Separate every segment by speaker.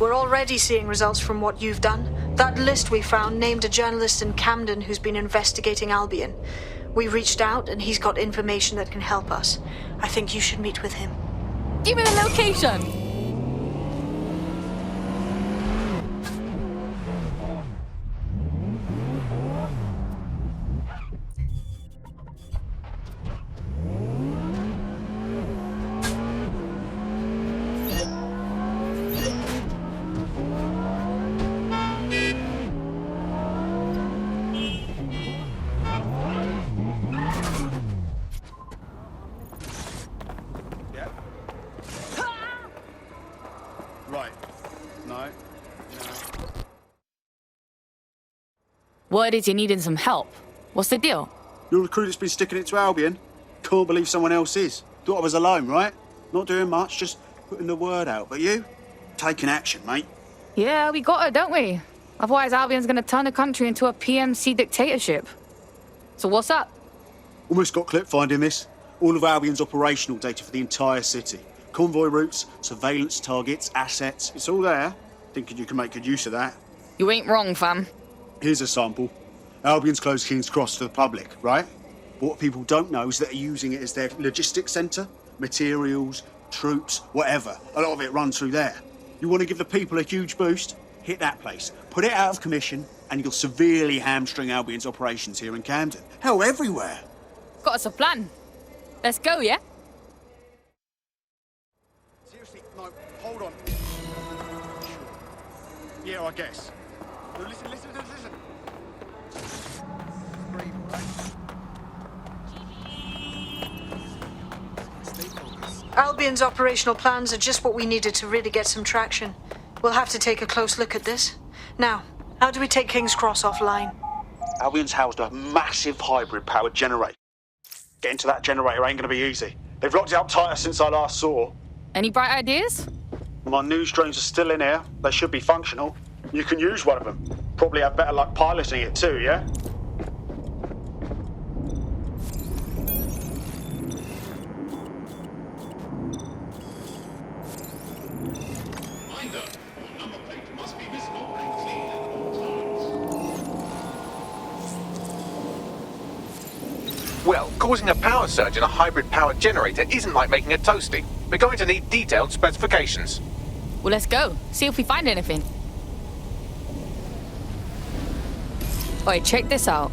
Speaker 1: We're already seeing results from what you've done. That list we found named a journalist in Camden who's been investigating Albion. We reached out and he's got information that can help us. I think you should meet with him.
Speaker 2: Give me the location! Word is you're needing some help. What's the deal?
Speaker 3: You're the crew that's been sticking it to Albion. Can't believe someone else is. Thought I was alone, right? Not doing much, just putting the word out. But you? Taking action, mate.
Speaker 2: Yeah, we got it, don't we? Otherwise, Albion's gonna turn the country into a PMC dictatorship. So what's up?
Speaker 3: Almost got clip finding this. All of Albion's operational data for the entire city. Convoy routes, surveillance targets, assets. It's all there. Thinking you can make good use of that.
Speaker 2: You ain't wrong, fam.
Speaker 3: Here's a sample. Albion's closed King's Cross to the public, right? But what people don't know is that they're using it as their logistics centre. Materials, troops, whatever. A lot of it runs through there. You want to give the people a huge boost? Hit that place. Put it out of commission, and you'll severely hamstring Albion's operations here in Camden. Hell, everywhere.
Speaker 2: Got us a plan. Let's go, yeah?
Speaker 3: Seriously, no, hold on. Yeah, I guess. No, listen.
Speaker 1: Albion's operational plans are just what we needed to really get some traction. We'll have to take a close look at this. Now, how do we take King's Cross offline?
Speaker 3: Albion's housed a massive hybrid-powered generator. Getting to that generator ain't gonna be easy. They've locked it up tighter since I last saw.
Speaker 2: Any bright ideas?
Speaker 3: My news drones are still in here. They should be functional. You can use one of them. Probably have better luck piloting it too, yeah?
Speaker 4: Well, causing a power surge in a hybrid-powered generator isn't like making a toasty. We're going to need detailed specifications.
Speaker 2: Well, let's go. See if we find anything. Oi, check this out.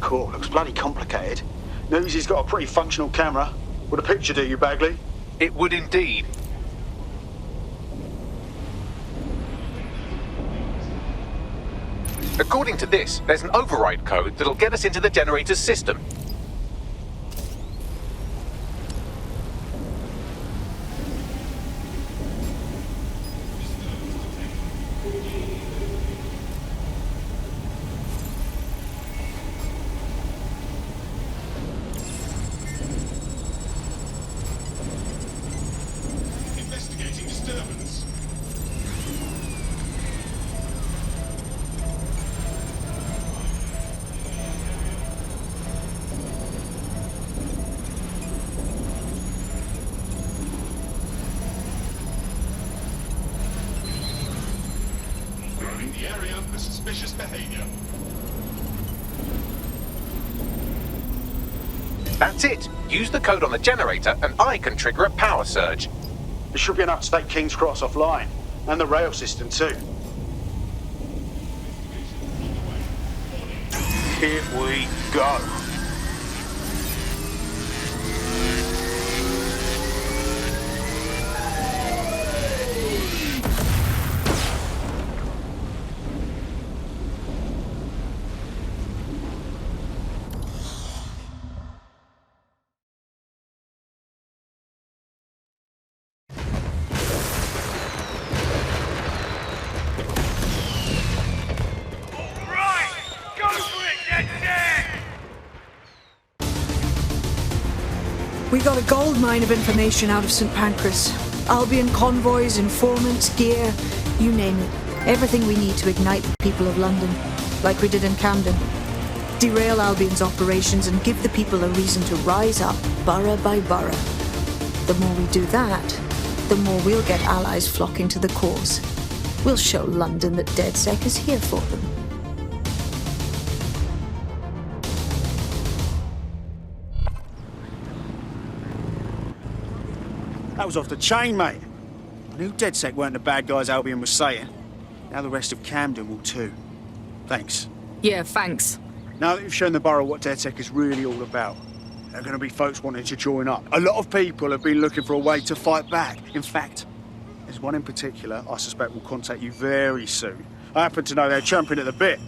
Speaker 3: Cool, looks bloody complicated. Newsy's got a pretty functional camera. Would a picture do you, Bagley?
Speaker 4: It would indeed. According to this, there's an override code that'll get us into the generator's system.
Speaker 5: The area for suspicious behavior.
Speaker 4: That's it. Use the code on the generator and I can trigger a power surge.
Speaker 3: There should be enough to take King's Cross offline. And the rail system too. Here we go.
Speaker 1: We got a gold mine of information out of St. Pancras. Albion convoys, informants, gear, you name it. Everything we need to ignite the people of London, like we did in Camden. Derail Albion's operations and give the people a reason to rise up, borough by borough. The more we do that, the more we'll get allies flocking to the cause. We'll show London that DedSec is here for them.
Speaker 3: That was off the chain, mate. I knew DedSec weren't the bad guys Albion was saying. Now the rest of Camden will too. Thanks.
Speaker 2: Yeah, thanks.
Speaker 3: Now that you've shown the borough what DedSec is really all about, there are going to be folks wanting to join up. A lot of people have been looking for a way to fight back. In fact, there's one in particular I suspect will contact you very soon. I happen to know they're champing at the bit.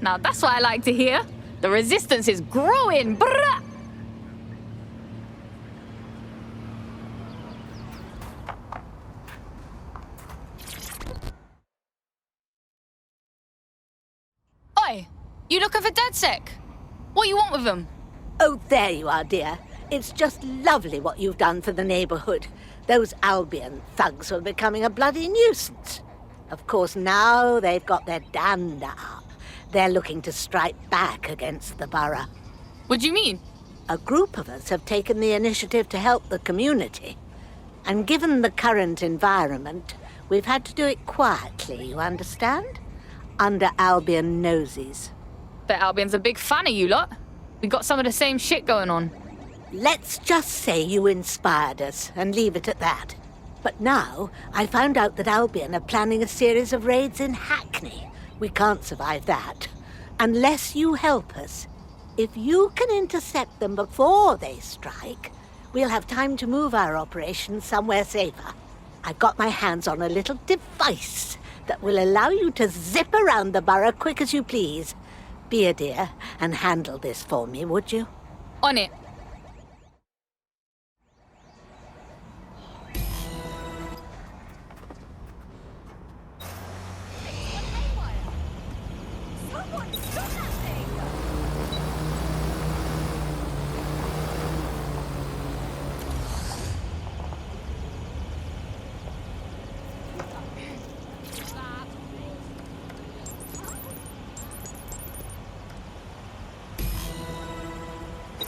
Speaker 2: Now that's what I like to hear. The resistance is growing, brah! Oi, you looking for DedSec? What you want with them?
Speaker 6: Oh, there you are, dear. It's just lovely what you've done for the neighbourhood. Those Albion thugs were becoming a bloody nuisance. Of course, now they've got their dander up. They're looking to strike back against the borough.
Speaker 2: What do you mean?
Speaker 6: A group of us have taken the initiative to help the community. And given the current environment, we've had to do it quietly, you understand? Under Albion noses.
Speaker 2: Bet Albion's a big fan of you lot. We got some of the same shit going on.
Speaker 6: Let's just say you inspired us and leave it at that. But now, I found out that Albion are planning a series of raids in Hackney. We can't survive that. Unless you help us. If you can intercept them before they strike, we'll have time to move our operations somewhere safer. I've got my hands on a little device that will allow you to zip around the borough quick as you please. Be a dear and handle this for me, would you?
Speaker 2: On it.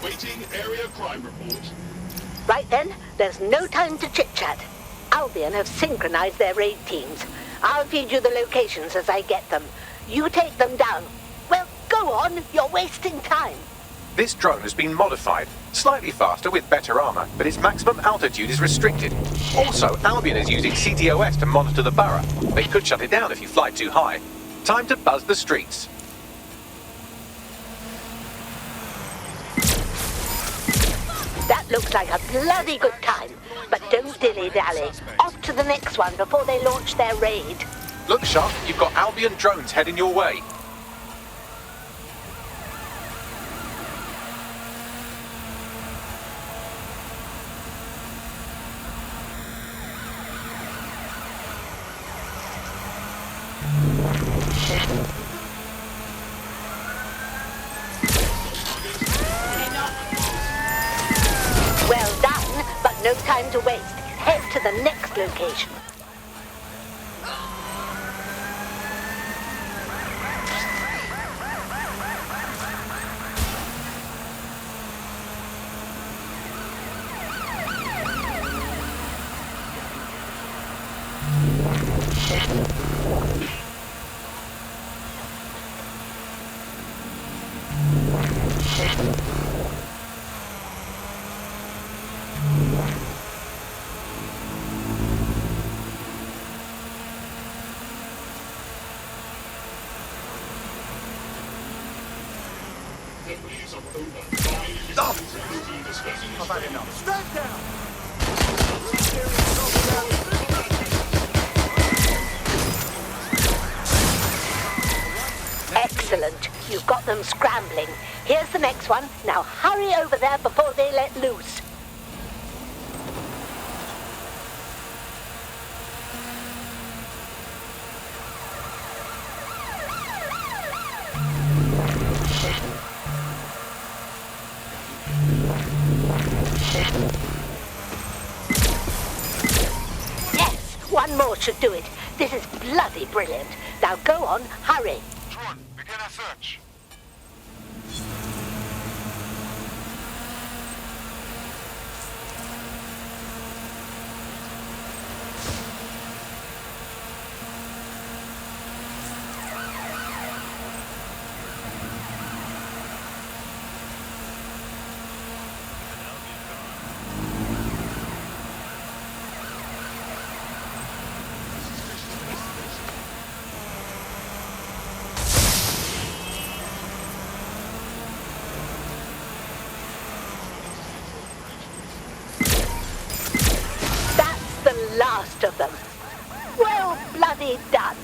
Speaker 5: Awaiting area crime report.
Speaker 6: Right then, there's no time to chit-chat. Albion have synchronized their raid teams. I'll feed you the locations as I get them. You take them down. Well, go on, you're wasting time.
Speaker 4: This drone has been modified, slightly faster with better armor, but its maximum altitude is restricted. Also, Albion is using CTOS to monitor the borough. They could shut it down if you fly too high. Time to buzz the streets.
Speaker 6: That looks like a bloody good time. But don't dilly-dally. Off to the next one before they launch their raid.
Speaker 4: Look sharp, you've got Albion drones heading your way.
Speaker 6: Well done, but no time to waste. Head to the next location.
Speaker 5: Deputies of over 5 being discussing
Speaker 3: I've had enough. Stand down!
Speaker 6: Excellent. You've got them scrambling. Here's the next one. Now hurry over there before they let loose. Yes, one more should do it. This is bloody brilliant. Now go on, hurry.
Speaker 5: Drone, begin a search.
Speaker 6: last of them. Well bloody done.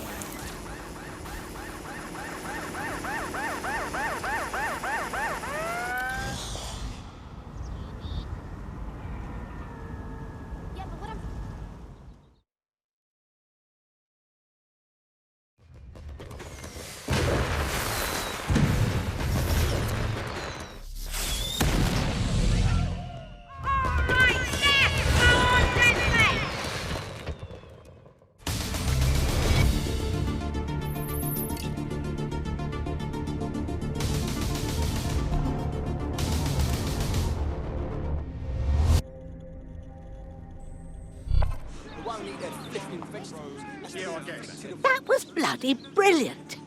Speaker 6: That was bloody brilliant.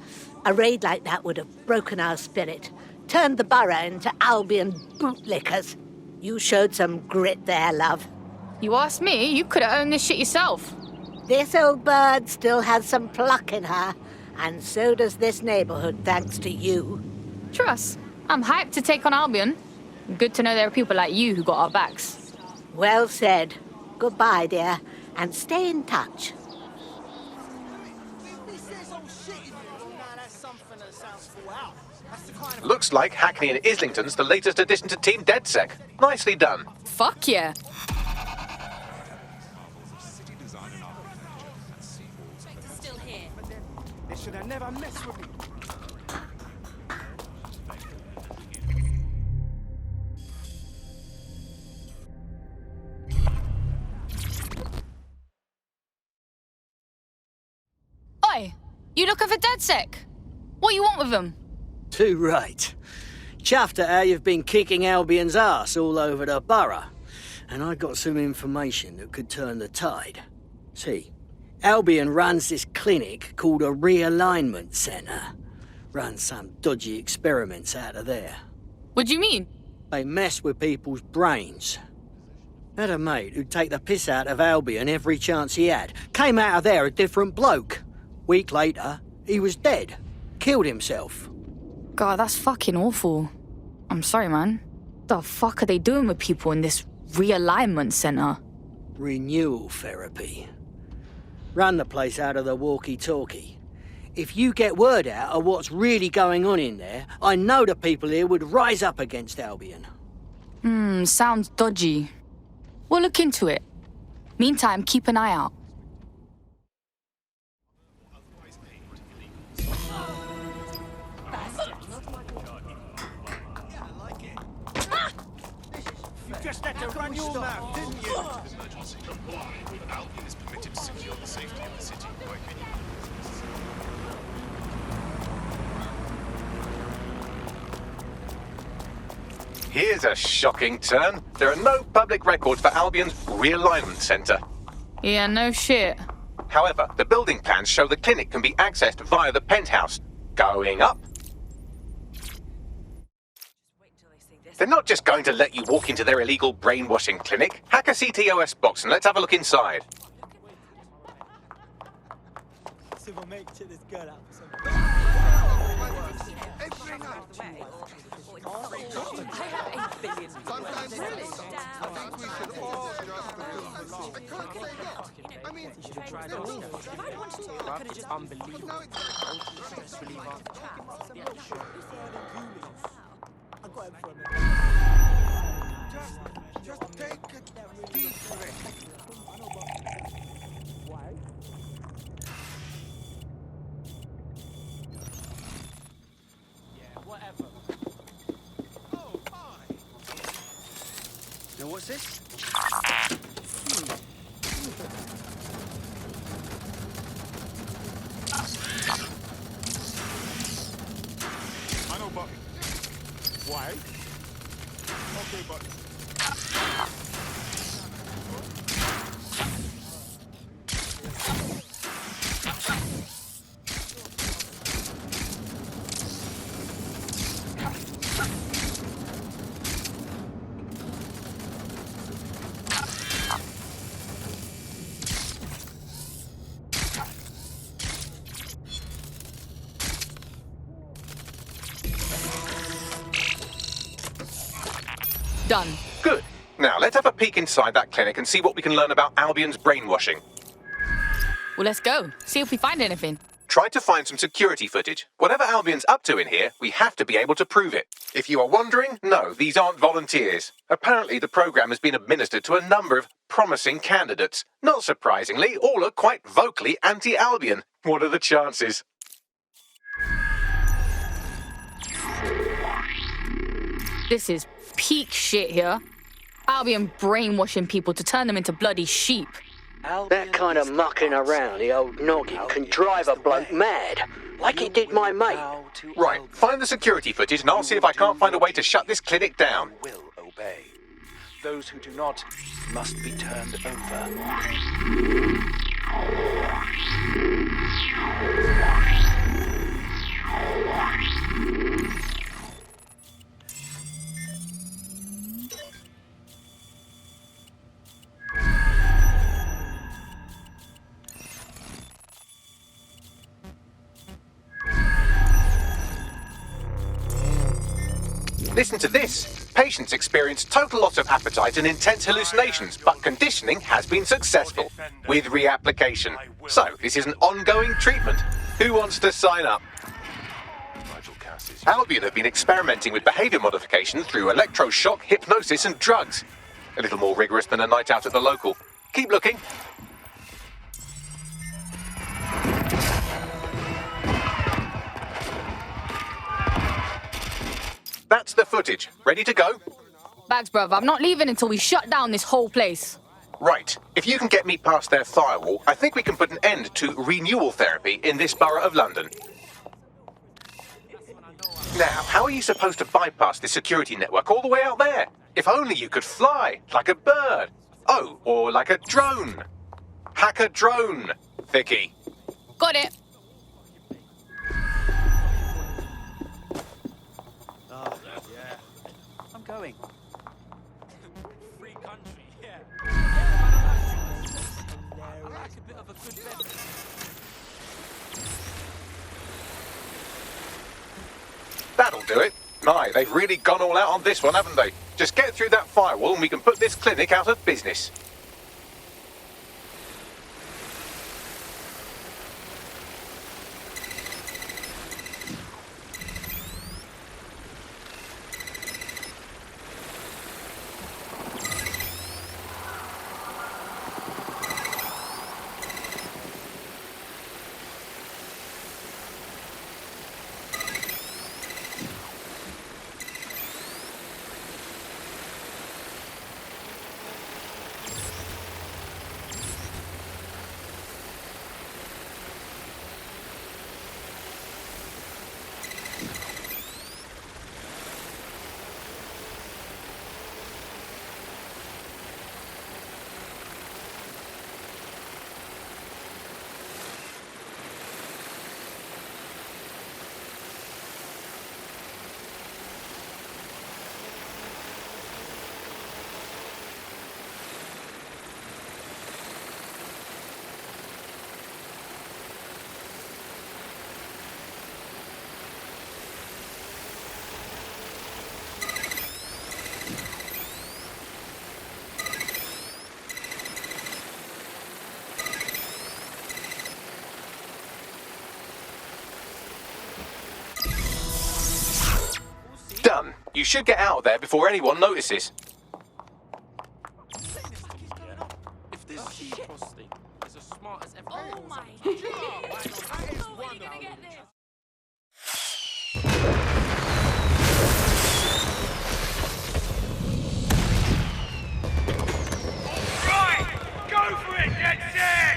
Speaker 6: A raid like that would have broken our spirit, turned the borough into Albion bootlickers. You showed some grit there, love.
Speaker 2: You asked me, you could have owned this shit yourself.
Speaker 6: This old bird still has some pluck in her, and so does this neighborhood, thanks to you.
Speaker 2: Trust, I'm hyped to take on Albion. Good to know there are people like you who got our backs.
Speaker 6: Well said. Goodbye, dear, and stay in touch.
Speaker 4: Looks like Hackney and Islington's the latest addition to Team DedSec. Nicely done.
Speaker 2: Fuck yeah.
Speaker 7: Still here.
Speaker 8: They should have never messed with me.
Speaker 2: Oi, you looking for DedSec? What you want with them?
Speaker 9: Too right. Chuffed at how you've been kicking Albion's ass all over the borough. And I got some information that could turn the tide. See, Albion runs this clinic called a realignment centre. Runs some dodgy experiments out of there.
Speaker 2: What do you mean?
Speaker 9: They mess with people's brains. Had a mate who'd take the piss out of Albion every chance he had. Came out of there a different bloke. Week later, he was dead. Killed himself.
Speaker 2: God, that's fucking awful. I'm sorry, man. The fuck are they doing with people in this realignment centre?
Speaker 9: Renewal therapy. Run the place out of the walkie-talkie. If you get word out of what's really going on in there, I know the people here would rise up against Albion.
Speaker 2: Sounds dodgy. We'll look into it. Meantime, keep an eye out.
Speaker 8: You just had to run your mouth, didn't you?
Speaker 5: Emergency. Albion is permitted to secure the safety of the city by video.
Speaker 4: Here's a shocking turn. There are no public records for Albion's realignment centre.
Speaker 2: Yeah, no shit.
Speaker 4: However, the building plans show the clinic can be accessed via the penthouse. Going up. They're not just going to let you walk into their illegal brainwashing clinic. Hack a CTOS box and let's have a look inside.
Speaker 8: Just take a deep breath. Yeah, whatever. Oh, hi.
Speaker 3: Now what's this?
Speaker 5: I know, but why? Okay, but
Speaker 2: Done.
Speaker 4: Good. Now, let's have a peek inside that clinic and see what we can learn about Albion's brainwashing.
Speaker 2: Well, let's go. See if we find anything.
Speaker 4: Try to find some security footage. Whatever Albion's up to in here, we have to be able to prove it. If you are wondering, no, these aren't volunteers. Apparently, the program has been administered to a number of promising candidates. Not surprisingly, all are quite vocally anti-Albion. What are the chances?
Speaker 2: This is peak shit here. Albion brainwashing people to turn them into bloody sheep.
Speaker 9: That kind of mucking around the old noggin can drive a bloke mad, like it did my mate.
Speaker 4: Right, find the security footage and I'll see if I can't find a way to shut this clinic down.
Speaker 10: Will obey. Those who do not must be turned over.
Speaker 4: Listen to this. Patients experience total loss of appetite and intense hallucinations, but conditioning has been successful with reapplication. So, this is an ongoing treatment. Who wants to sign up? Albion have been experimenting with behaviour modification through electroshock, hypnosis and drugs. A little more rigorous than a night out at the local. Keep looking. That's the footage. Ready to go?
Speaker 2: Bags, bruv, I'm not leaving until we shut down this whole place.
Speaker 4: Right. If you can get me past their firewall, I think we can put an end to renewal therapy in this borough of London. Now, how are you supposed to bypass this security network all the way out there? If only you could fly, like a bird. Oh, or like a drone. Hack a drone, Vicky.
Speaker 2: Got it.
Speaker 10: Going.
Speaker 5: Free country, yeah. I like a bit of a good bed.
Speaker 4: That'll do it. My, they've really gone all out on this one, haven't they? Just get through that firewall and we can put this clinic out of business. Done. You should get out of there before anyone notices.
Speaker 5: If this key posting is as smart as ever.
Speaker 7: Oh my God. When are you gonna get this?
Speaker 8: Right! Go for it, DedSec!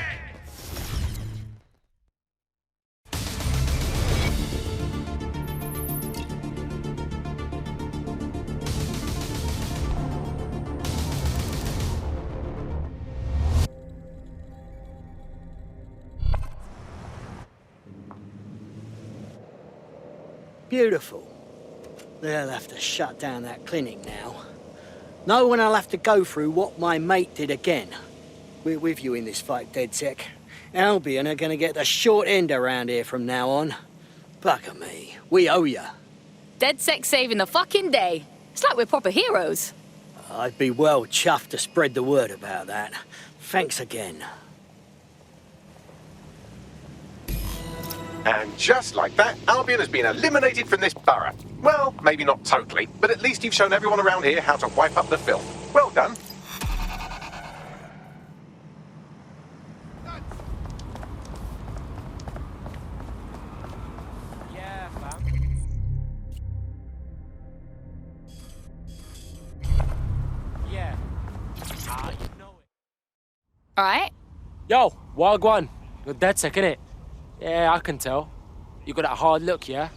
Speaker 9: Beautiful. They'll have to shut down that clinic now. No one will have to go through what my mate did again. We're with you in this fight, DedSec. Albion are gonna get the short end around here from now on. Bugger me. We owe ya.
Speaker 2: DedSec saving the fucking day. It's like we're proper heroes.
Speaker 9: I'd be well chuffed to spread the word about that. Thanks again.
Speaker 4: And just like that, Albion has been eliminated from this borough. Well, maybe not totally, but at least you've shown everyone around here how to wipe up the filth. Well done.
Speaker 7: Yeah, fam. Yeah. Ah, you know it.
Speaker 2: Alright?
Speaker 11: Yo, Wagwan. You're dead sick, innit? Yeah, I can tell. You got that hard look, yeah?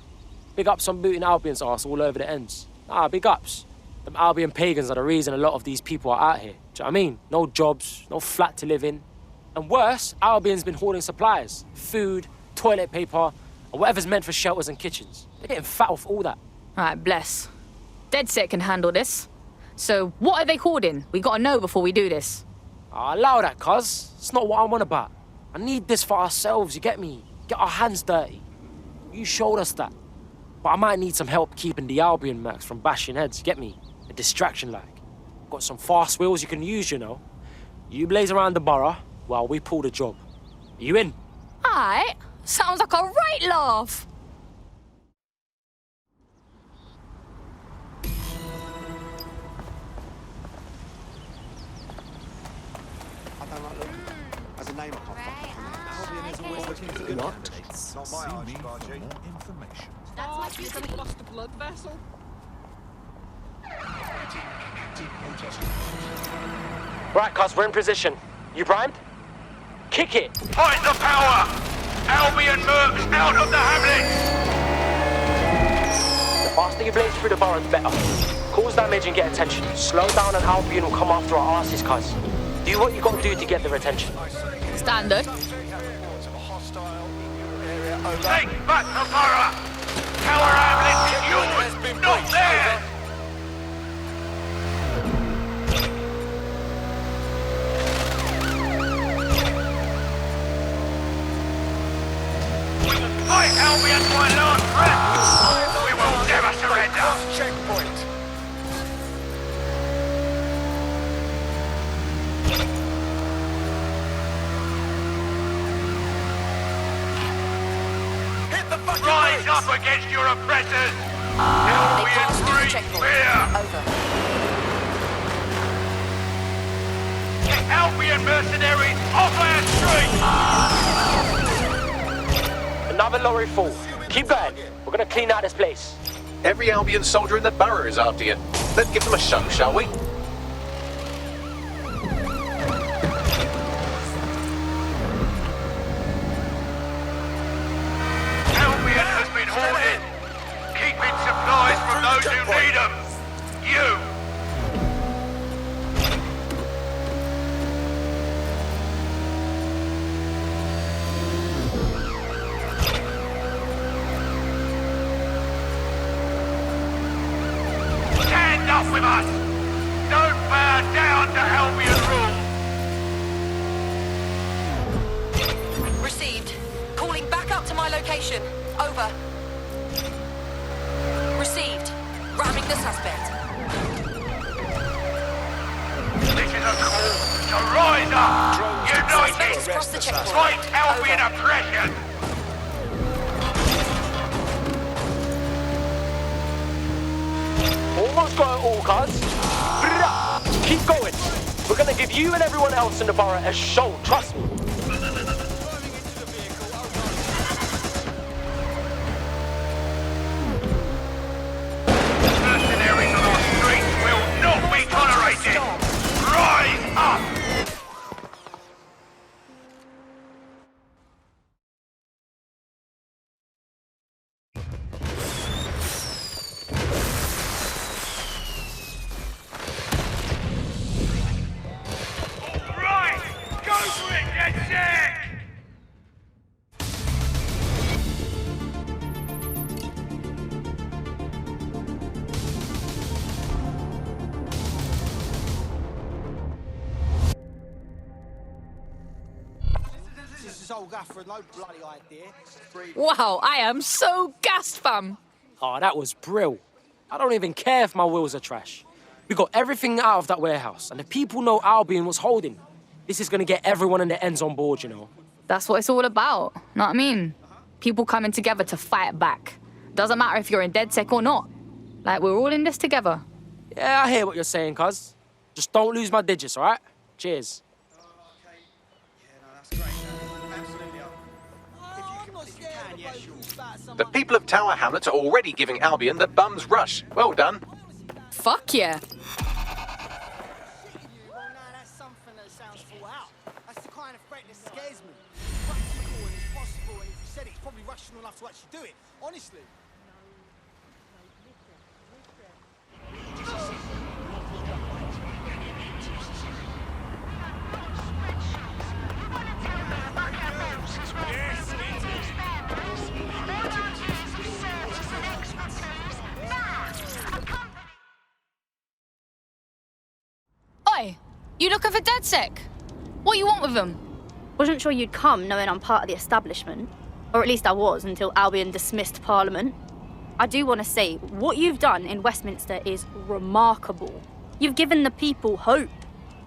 Speaker 11: Big ups on booting Albion's arse all over the ends. Ah, big ups. Them Albion pagans are the reason a lot of these people are out here. Do you know what I mean? No jobs, no flat to live in. And worse, Albion's been hoarding supplies. Food, toilet paper, and whatever's meant for shelters and kitchens. They're getting fat off all that.
Speaker 2: Alright, bless. Dead set can handle this. So, what are they hoarding? We gotta know before we do this.
Speaker 11: Allow that, cuz. It's not what I'm on about. I need this for ourselves, you get me? Get our hands dirty. You showed us that. But I might need some help keeping the Albion mercs from bashing heads, you get me? A distraction like. Got some fast wheels you can use, you know. You blaze around the borough while we pull the job. Are you in?
Speaker 2: Alright. Sounds like a right laugh.
Speaker 3: I don't like looking. As a name, I can't Albion is always looking for good candidates. Not my archie.
Speaker 7: Information. That's you're gonna bust a blood vessel.
Speaker 11: Right, cuz, we're in position. You primed? Kick it!
Speaker 7: Fight the power! Albion mercs out of the hamlet!
Speaker 11: The faster you blaze through the borough, the better. Cause damage and get attention. Slow down and Albion will come after our asses, cuz. Do what you gotta do to get their attention.
Speaker 2: Standard.
Speaker 7: Take back the borough! Tower hamlet is yours, not theirs! We will fight Albion to our last breath! We will never surrender! Checkpoint! Rise up against your oppressors! Albion breathe fear!
Speaker 2: Over.
Speaker 7: Get Albion mercenaries off our streets!
Speaker 11: Another lorry full. Keep going. We're gonna clean out this place.
Speaker 4: Every Albion soldier in the borough is after you. Let's give them a show, shall we?
Speaker 7: Albion has been hoarded, keeping supplies from those who need them. You! Stand up with us! Don't bow down to Albion rule!
Speaker 12: Received. Calling back up to my location. Over. Received. Ramming the suspect.
Speaker 7: This is a call to rise up!
Speaker 12: Suspect
Speaker 7: United!
Speaker 12: across the checkpoint.
Speaker 7: Fight Albion oppression!
Speaker 11: Almost got it all, cuz. Brrrah. Keep going. We're gonna give you and everyone else in the borough a show, trust me.
Speaker 7: Mercenaries on our streets will not be tolerated! Rise up! Right! Go for it, get sick!
Speaker 8: This is old Gaffer, no bloody idea.
Speaker 2: Wow, I am so gassed, fam.
Speaker 11: Oh, that was brill. I don't even care if my wheels are trash. We got everything out of that warehouse, and the people know Albion was holding. This is gonna get everyone in the ends on board, you know.
Speaker 2: That's what it's all about, know what I mean? People coming together to fight back. Doesn't matter if you're in DedSec or not. Like, we're all in this together.
Speaker 11: Yeah, I hear what you're saying, cuz. Just don't lose my digits, all right? Cheers.
Speaker 4: The people of Tower Hamlets are already giving Albion the bum's rush. Well done.
Speaker 2: Fuck yeah.
Speaker 8: That's something that sounds full out. That's the kind of threat that scares me. Practical and it's possible, and if you said it, it's probably rational enough to actually do it. Honestly.
Speaker 2: Oi, you looking for DedSec? What you want with them?
Speaker 13: Wasn't sure you'd come knowing I'm part of the establishment. Or at least I was until Albion dismissed Parliament. I do want to say, what you've done in Westminster is remarkable. You've given the people hope.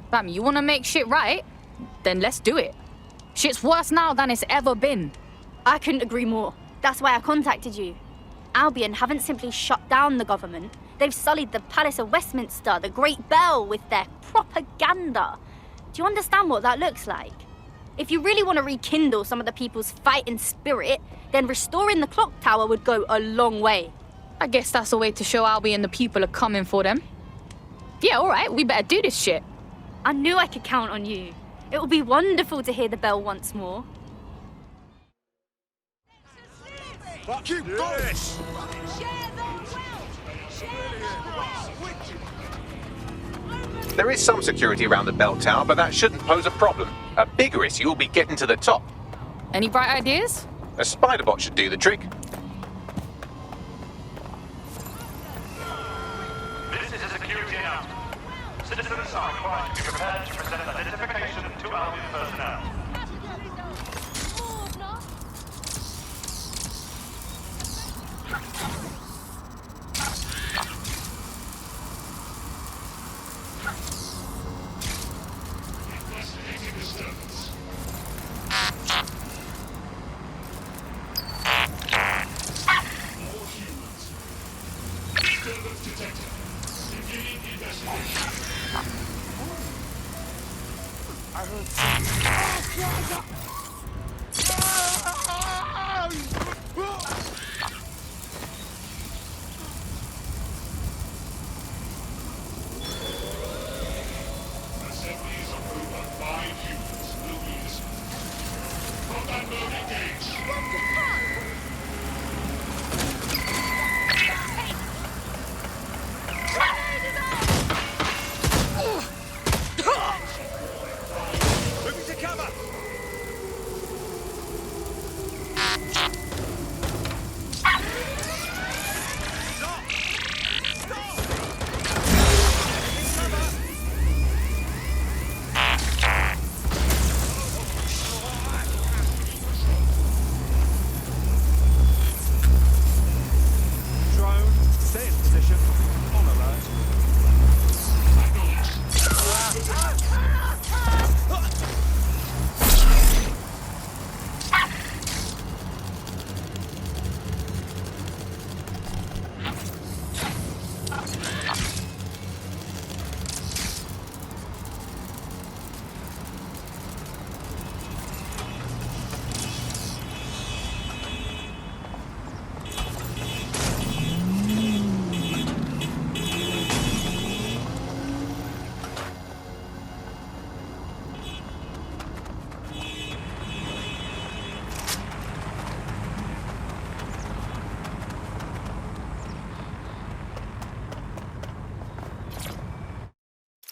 Speaker 2: Fam, you want to make shit right? Then let's do it. Shit's worse now than it's ever been.
Speaker 13: I couldn't agree more. That's why I contacted you. Albion haven't simply shut down the government. They've sullied the Palace of Westminster, the Great Bell, with their propaganda. Do you understand what that looks like? If you really want to rekindle some of the people's fighting spirit, then restoring the clock tower would go a long way.
Speaker 2: I guess that's a way to show Albion the people are coming for them. Yeah, all right, we better do this shit.
Speaker 13: I knew I could count on you. It will be wonderful to hear the bell once more.
Speaker 3: Keep going!
Speaker 4: There is some security around the bell tower, but that shouldn't pose a problem. A bigger issue will be getting to the top.
Speaker 2: Any bright ideas?
Speaker 4: A spider bot should do the trick.
Speaker 7: This is a security announcement. Citizens are required to be prepared to present identification to Albion personnel.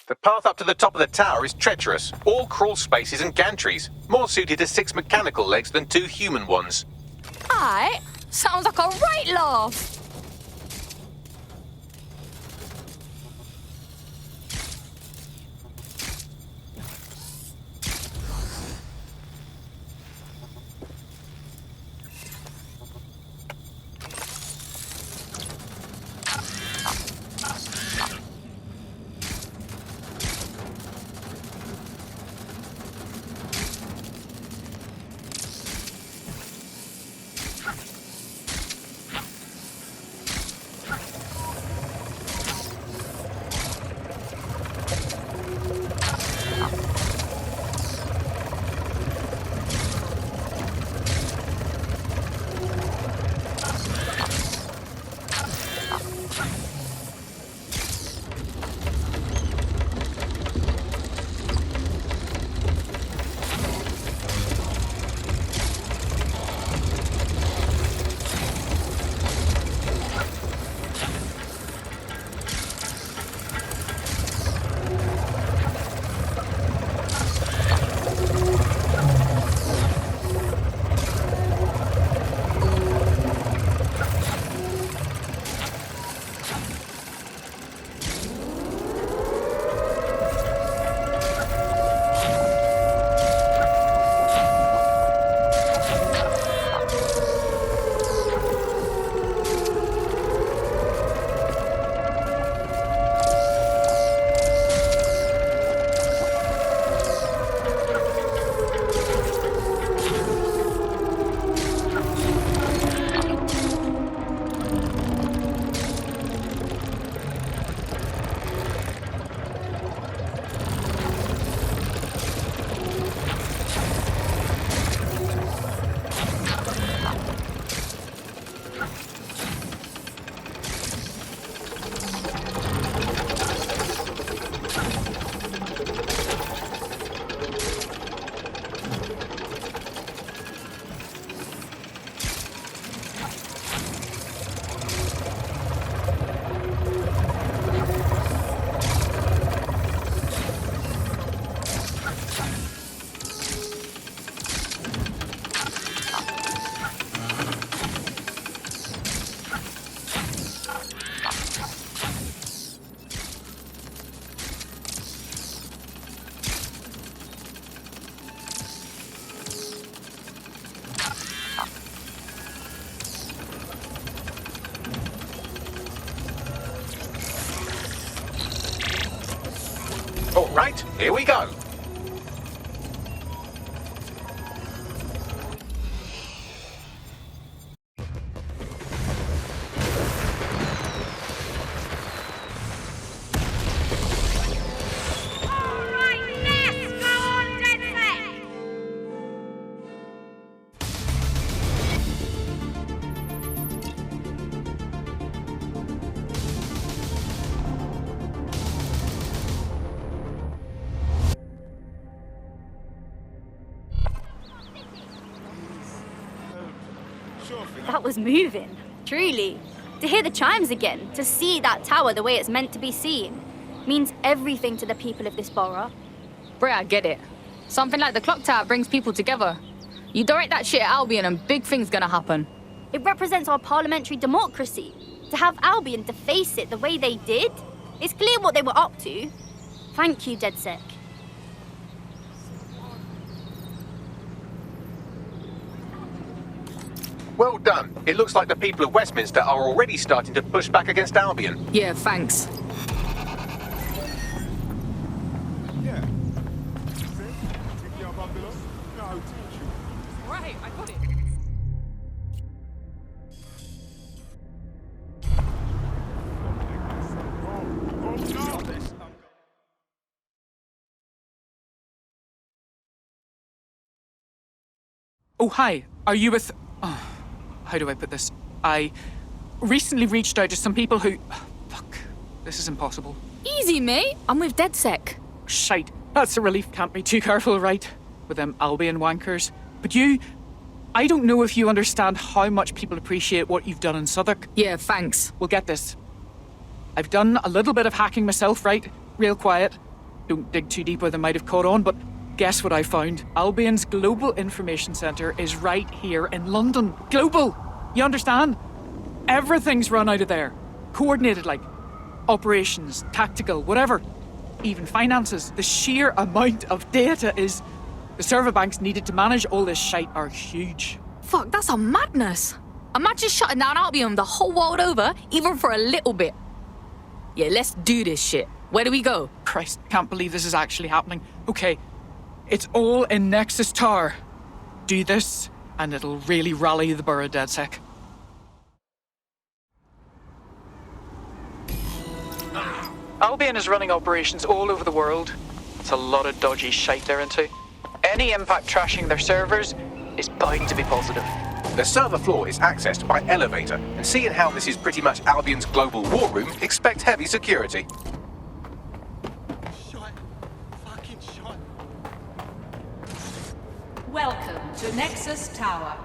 Speaker 4: The path up to the top of the tower is treacherous, all crawl spaces and gantries, more suited to 6 mechanical legs than 2 human ones.
Speaker 2: Aight, sounds like a right laugh.
Speaker 4: Right, here we go.
Speaker 13: That was moving, truly. To hear the chimes again, to see that tower the way it's meant to be seen, means everything to the people of this borough.
Speaker 2: Bray, I get it. Something like the clock tower brings people together. You direct that shit at Albion and big things gonna happen.
Speaker 13: It represents our parliamentary democracy. To have Albion deface it the way they did, it's clear what they were up to. Thank you, DedSec.
Speaker 4: Well done. It looks like the people of Westminster are already starting to push back against Albion.
Speaker 2: Yeah, thanks. Right, I got it.
Speaker 14: Oh, hi. Are you with... how do I put this? I recently reached out to some people who... fuck. This is impossible.
Speaker 2: Easy, mate. I'm with DedSec.
Speaker 14: Shite. That's a relief. Can't be too careful, right? With them Albion wankers. But you... I don't know if you understand how much people appreciate what you've done in Southwark.
Speaker 2: Yeah, thanks.
Speaker 14: Well, get this. I've done a little bit of hacking myself, right? Real quiet. Don't dig too deep where they might have caught on, but guess what I found? Albion's Global Information Centre is right here in London. Global! You understand? Everything's run out of there. Coordinated, like operations, tactical, whatever. Even finances. The sheer amount of data is... The server banks needed to manage all this shite are huge.
Speaker 2: Fuck, that's a madness. Imagine shutting down Albion the whole world over, even for a little bit. Yeah, let's do this shit. Where do we go?
Speaker 14: Christ, can't believe this is actually happening. Okay, it's all in Nexus Tower. Do this, and it'll really rally the Borough DedSec.
Speaker 10: Albion is running operations all over the world. It's a lot of dodgy shite they're into. Any impact trashing their servers is bound to be positive.
Speaker 4: The server floor is accessed by elevator, and seeing how this is pretty much Albion's global war room, expect heavy security.
Speaker 15: Welcome to Nexus Tower.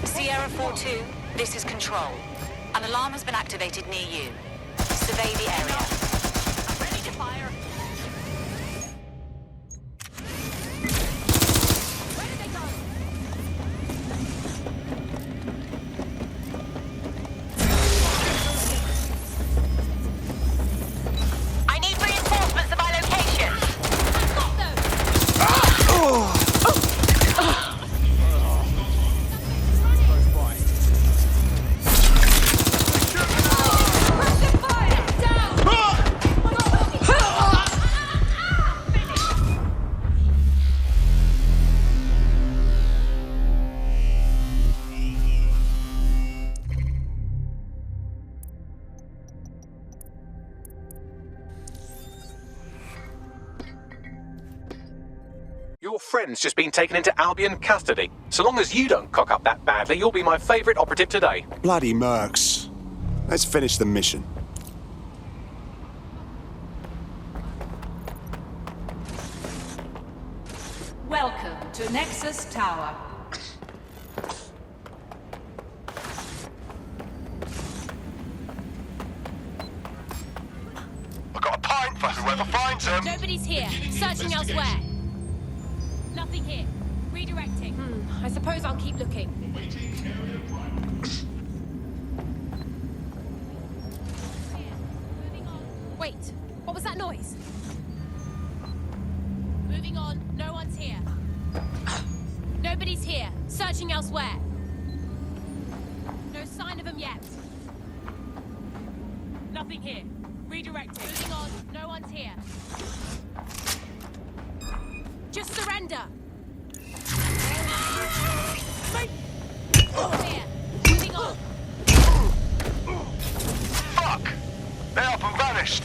Speaker 16: Sierra 4-2, this is Control. An alarm has been activated near you. Survey the area. I'm ready to fire.
Speaker 4: Your friend's just been taken into Albion custody. So long as you don't cock up that badly, you'll be my favourite operative today.
Speaker 17: Bloody mercs. Let's finish the mission.
Speaker 15: Welcome to Nexus Tower.
Speaker 7: I've got a pint for whoever finds him.
Speaker 18: Nobody's here. Searching elsewhere. Nothing here. Redirecting. I suppose I'll keep looking. Wait, what was that noise? Moving on, no one's here. Nobody's here. Searching elsewhere. No sign of them yet. Nothing here. Redirecting. Moving on, no one's here. Just surrender. Here. Moving on.
Speaker 7: Fuck! They're up and vanished.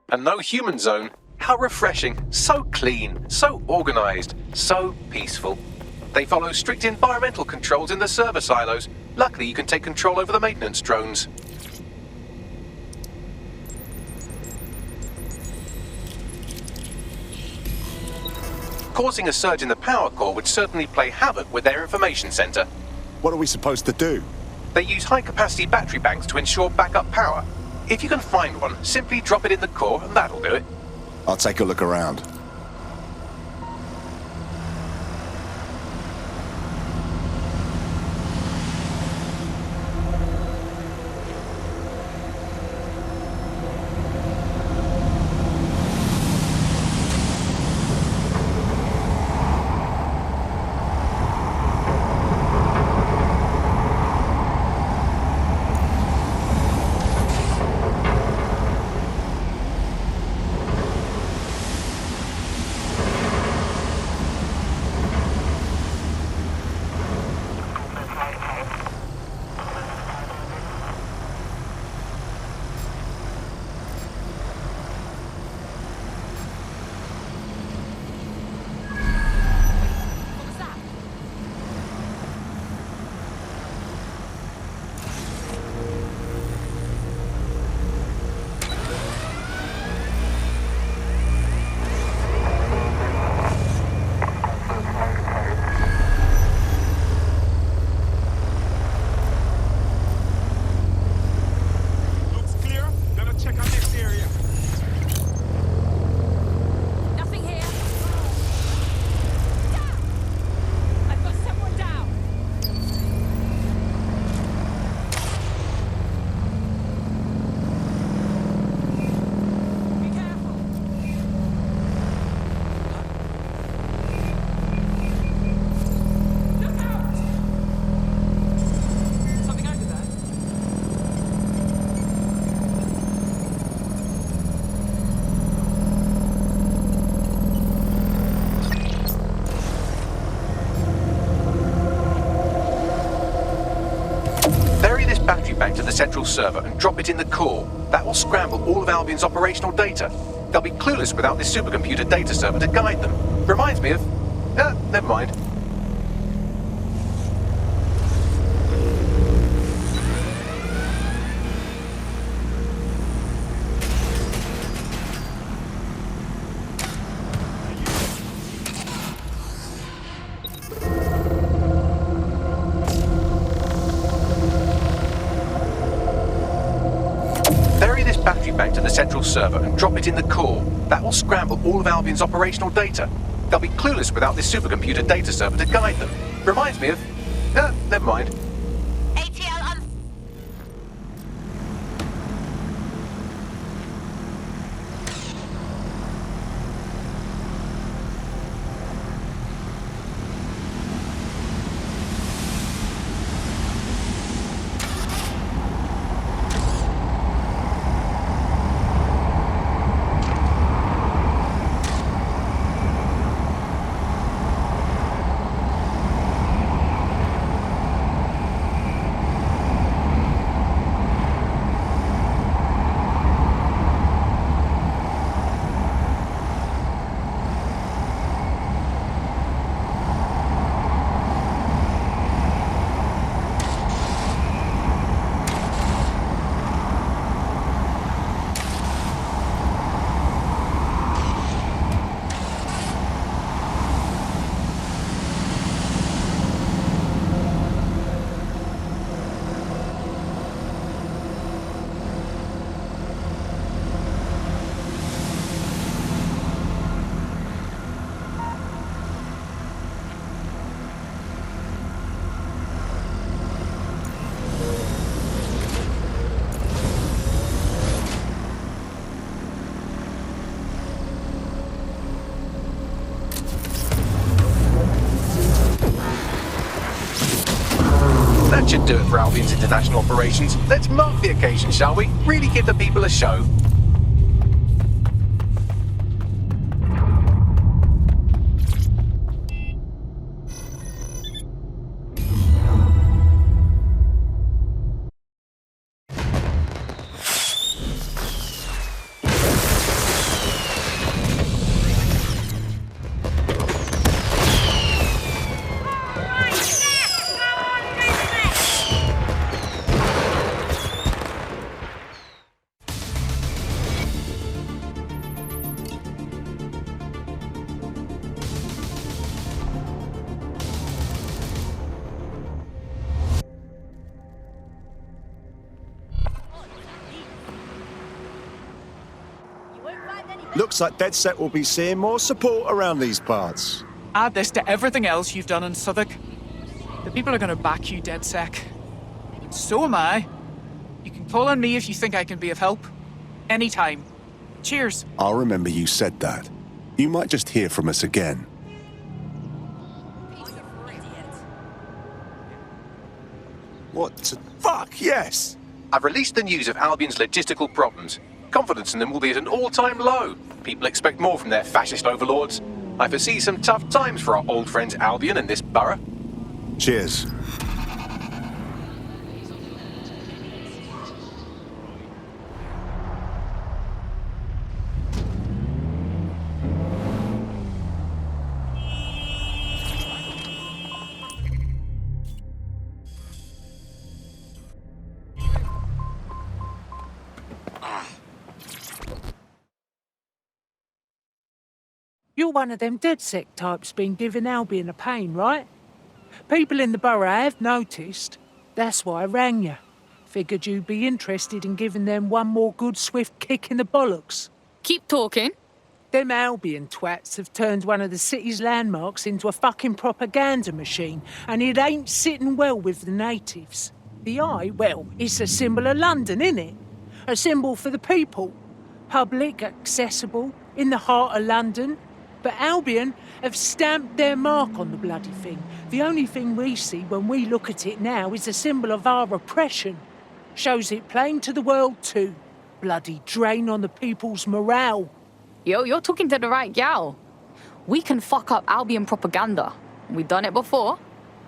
Speaker 4: And no human zone. How refreshing. So clean, so organised, so peaceful. They follow strict environmental controls in the server silos. Luckily, you can take control over the maintenance drones. Causing a surge in the power core would certainly play havoc with their information centre.
Speaker 17: What are we supposed to do?
Speaker 4: They use high-capacity battery banks to ensure backup power. If you can find one, simply drop it in the core and that'll do it.
Speaker 17: I'll take a look around.
Speaker 4: Back to the central server and drop it in the core. That will scramble all of Albion's operational data. They'll be clueless without this supercomputer data server to guide them. Reminds me of... never mind. the central server and drop it in the core. That will scramble all of Albion's operational data. They'll be clueless without this supercomputer data server to guide them. Reminds me of... never mind. That should do it for Albion's international operations. Let's mark the occasion, shall we? Really give the people a show.
Speaker 17: Looks like Dead Set will be seeing more support around these parts.
Speaker 14: Add this to everything else you've done in Southwark. The people are going to back you, DedSec. And so am I. You can call on me if you think I can be of help. Anytime. Cheers.
Speaker 17: I'll remember you said that. You might just hear from us again. What the fuck? Yes!
Speaker 4: I've released the news of Albion's logistical problems. Confidence in them will be at an all-time low. People expect more from their fascist overlords. I foresee some tough times for our old friends Albion and this borough.
Speaker 17: Cheers.
Speaker 19: You're one of them DedSec types been giving Albion a pain, right? People in the borough have noticed. That's why I rang you. Figured you'd be interested in giving them one more good swift kick in the bollocks.
Speaker 2: Keep talking.
Speaker 19: Them Albion twats have turned one of the city's landmarks into a fucking propaganda machine, and it ain't sitting well with the natives. The eye, well, it's a symbol of London, innit? A symbol for the people. Public, accessible, in the heart of London. But Albion have stamped their mark on the bloody thing. The only thing we see when we look at it now is a symbol of our oppression. Shows it plain to the world too. Bloody drain on the people's morale.
Speaker 2: Yo, you're talking to the right gal. We can fuck up Albion propaganda. We've done it before.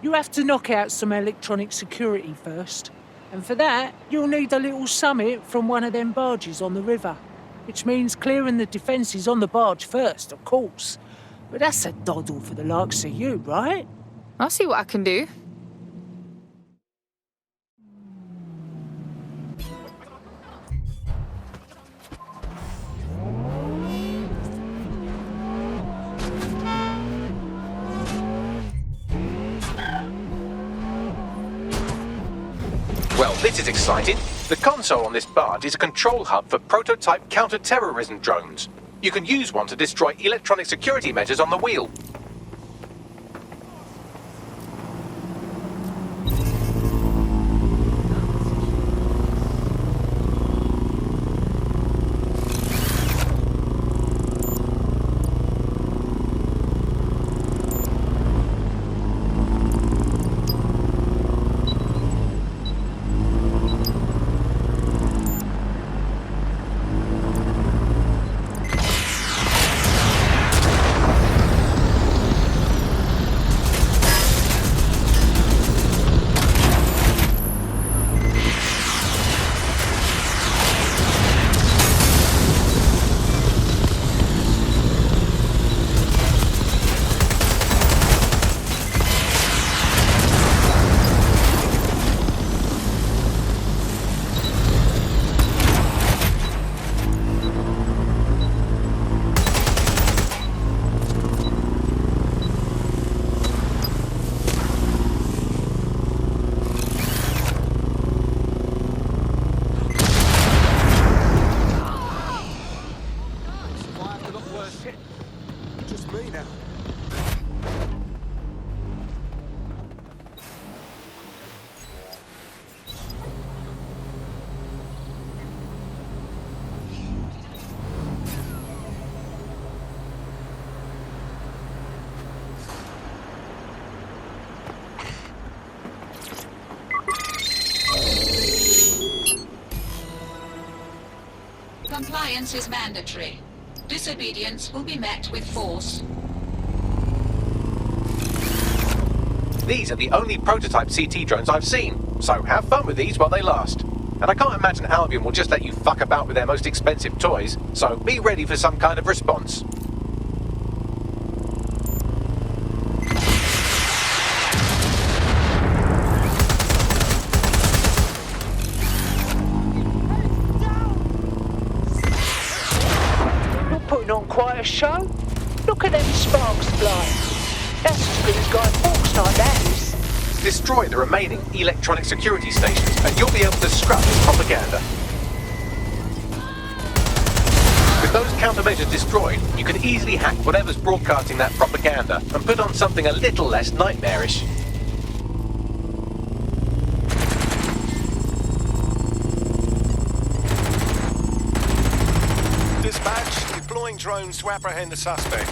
Speaker 19: You have to knock out some electronic security first. And for that, you'll need a little summit from one of them barges on the river. Which means clearing the defences on the barge first, of course. But that's a doddle for the likes of you, right?
Speaker 2: I'll see what I can do.
Speaker 4: Well, this is exciting. The console on this barge is a control hub for prototype counter-terrorism drones. You can use one to destroy electronic security measures on the wheel.
Speaker 15: Compliance is mandatory. Disobedience will be met with force.
Speaker 4: These are the only prototype CT drones I've seen, so have fun with these while they last. And I can't imagine Albion will just let you fuck about with their most expensive toys, so be ready for some kind of response.
Speaker 19: Putting on quite a show. Look at them sparks flying. That's as good as Guy Fawkes like that is.
Speaker 4: Destroy the remaining electronic security stations and you'll be able to scrap this propaganda. With those countermeasures destroyed, you can easily hack whatever's broadcasting that propaganda and put on something a little less nightmarish.
Speaker 17: Dispatch, deploying drones to apprehend the suspect.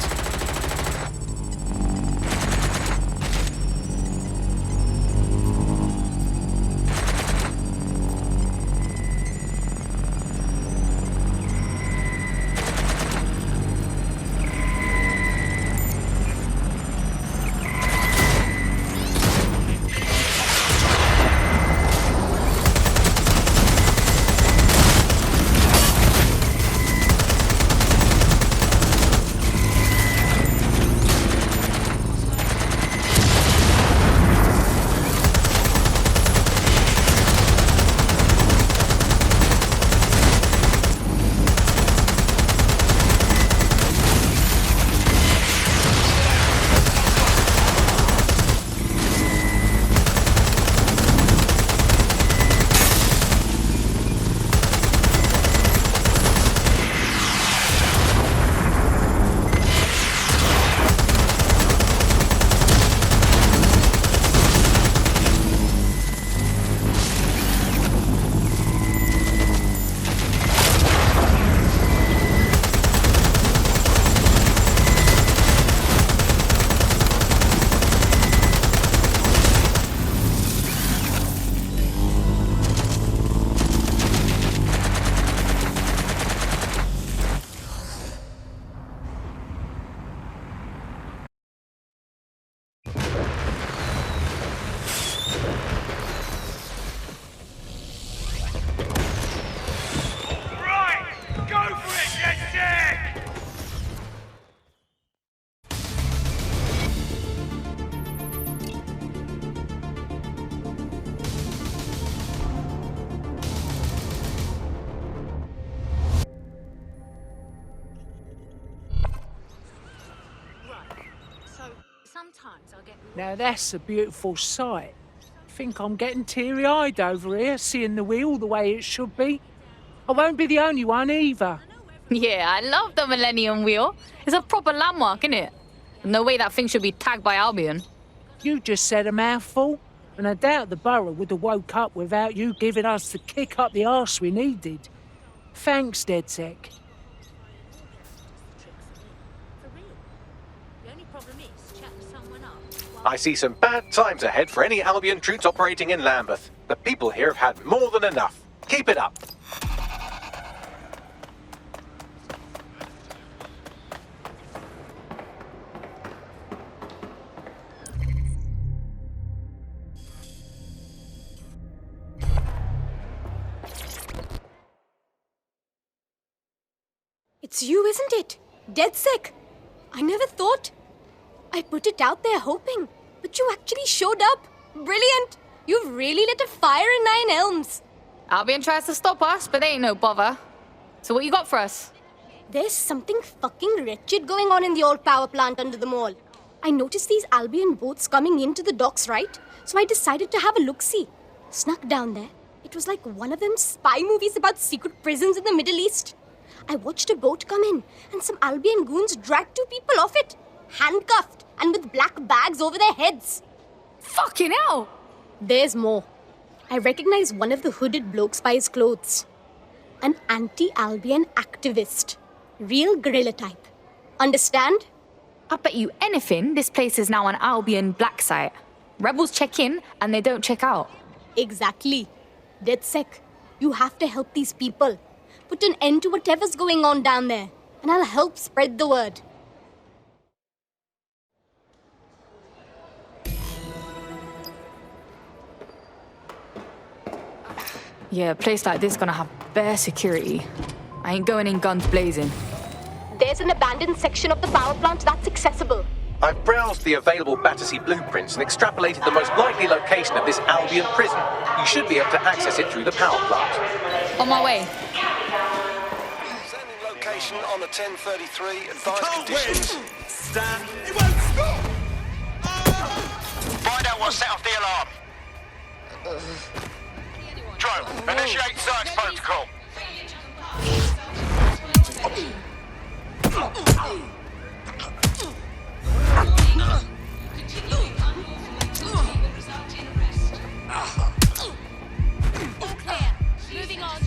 Speaker 19: Now that's a beautiful sight. Think I'm getting teary-eyed over here, seeing the wheel the way it should be. I won't be the only one either.
Speaker 2: Yeah, I love the Millennium Wheel. It's a proper landmark, innit? No way that thing should be tagged by Albion.
Speaker 19: You just said a mouthful, and I doubt the borough would have woke up without you giving us the kick up the arse we needed. Thanks, DedSec.
Speaker 4: I see some bad times ahead for any Albion troops operating in Lambeth. The people here have had more than enough. Keep it up.
Speaker 20: It's you, isn't it? DedSec. I never thought. I put it out there hoping, but you actually showed up. Brilliant! You've really lit a fire in Nine Elms.
Speaker 2: Albion tries to stop us, but they ain't no bother. So what you got for us?
Speaker 20: There's something fucking wretched going on in the old power plant under the mall. I noticed these Albion boats coming into the docks, right? So I decided to have a look-see. Snuck down there. It was like one of them spy movies about secret prisons in the Middle East. I watched a boat come in, and some Albion goons dragged 2 people off it. Handcuffed, and with black bags over their heads.
Speaker 2: Fucking hell!
Speaker 20: There's more. I recognize one of the hooded blokes by his clothes. An anti-Albion activist. Real guerrilla type. Understand?
Speaker 2: I bet you anything this place is now an Albion black site. Rebels check in, and they don't check out.
Speaker 20: Exactly. DedSec, you have to help these people. Put an end to whatever's going on down there, and I'll help spread the word.
Speaker 2: Yeah, a place like this gonna have bare security. I ain't going in guns blazing.
Speaker 20: There's an abandoned section of the power plant that's accessible.
Speaker 4: I've browsed the available Battersea blueprints and extrapolated the most likely location of this Albion prison. You should be able to access it through the power plant.
Speaker 2: On my way.
Speaker 21: Sending location on the 1033, advised conditions.
Speaker 7: Stand. It won't stop! Find out what set off the alarm. Drone, initiate search protocol.
Speaker 18: All clear. Moving on.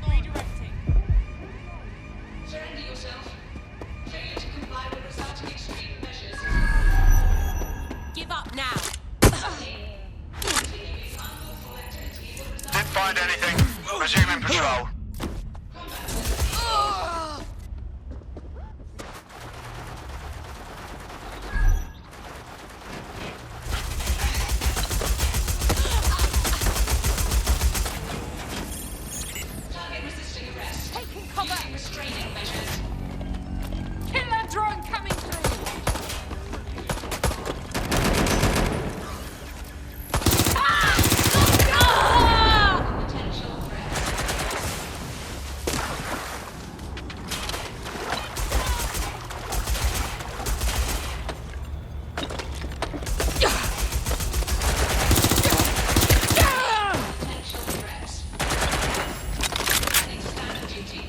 Speaker 18: Redirecting.
Speaker 15: Surrender yourself. Failure to comply will result in extreme measures.
Speaker 18: Give up now.
Speaker 7: Didn't find anything. Resuming patrol.
Speaker 15: Target resisting arrest.
Speaker 18: Taking cover.
Speaker 15: Using restraining measures.
Speaker 18: Killer drone coming through.
Speaker 15: Potential threat. Potential threats. Running standard duty.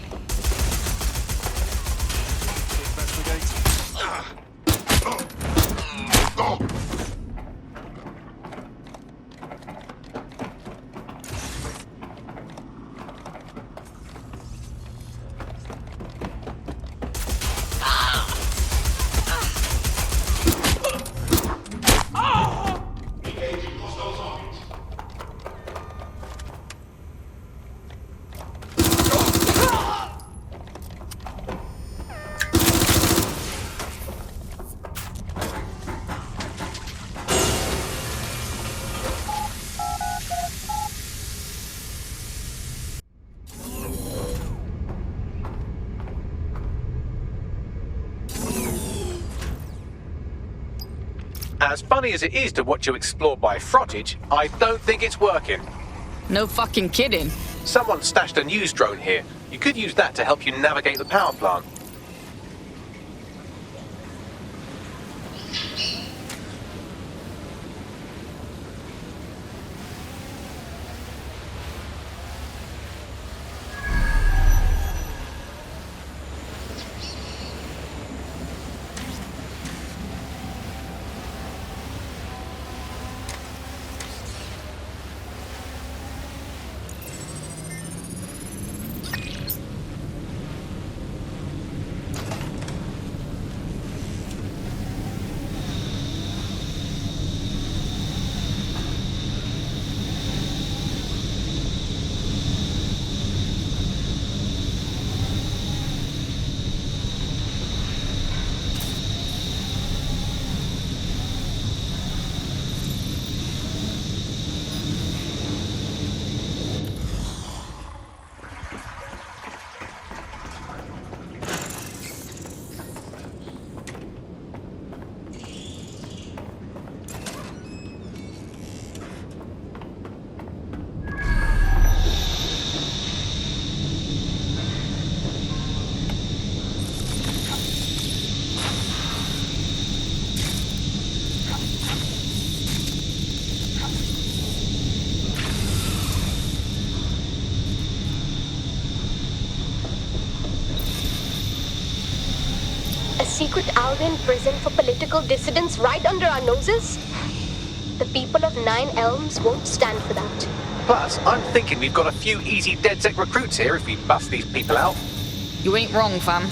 Speaker 4: As funny as it is to watch you explore by frottage, I don't think it's working.
Speaker 2: No fucking kidding.
Speaker 4: Someone stashed a news drone here. You could use that to help you navigate the power plant.
Speaker 20: secret Albion prison for political dissidents right under our noses? The people of Nine Elms won't stand for that.
Speaker 4: Plus, I'm thinking we've got a few easy DedSec recruits here if we bust these people out.
Speaker 2: You ain't wrong, fam.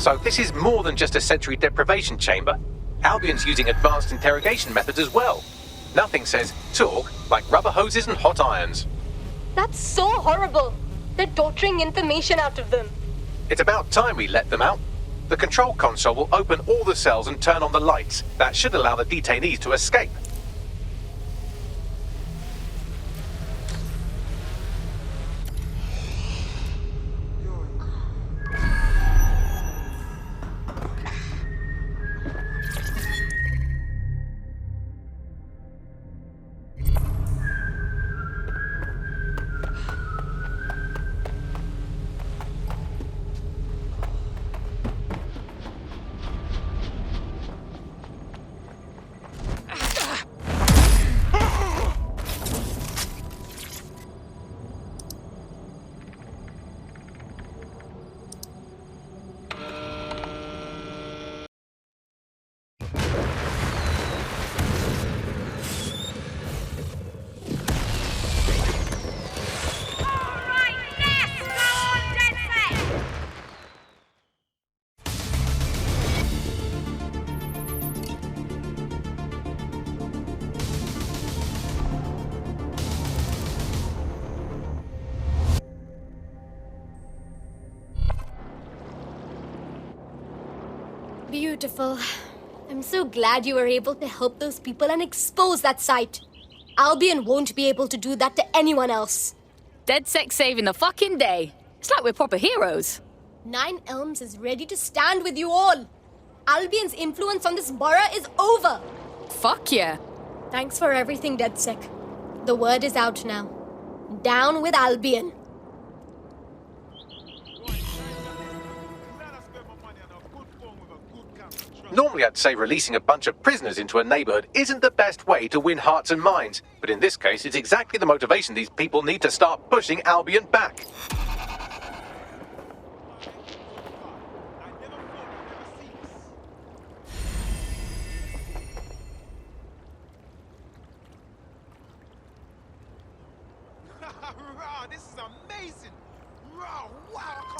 Speaker 4: So this is more than just a sensory deprivation chamber. Albion's using advanced interrogation methods as well. Nothing says talk like rubber hoses and hot irons.
Speaker 20: That's so horrible. They're torturing information out of them.
Speaker 4: It's about time we let them out. The control console will open all the cells and turn on the lights. That should allow the detainees to escape.
Speaker 20: Beautiful. I'm so glad you were able to help those people and expose that site. Albion won't be able to do that to anyone else.
Speaker 2: DedSec saving the fucking day. It's like we're proper heroes.
Speaker 20: Nine Elms is ready to stand with you all. Albion's influence on this borough is over.
Speaker 2: Fuck yeah.
Speaker 20: Thanks for everything, DedSec. The word is out now. Down with Albion.
Speaker 4: Normally I'd say releasing a bunch of prisoners into a neighborhood isn't the best way to win hearts and minds, but in this case it's exactly the motivation these people need to start pushing Albion back.
Speaker 5: Rah, this is amazing! Rah, wow, I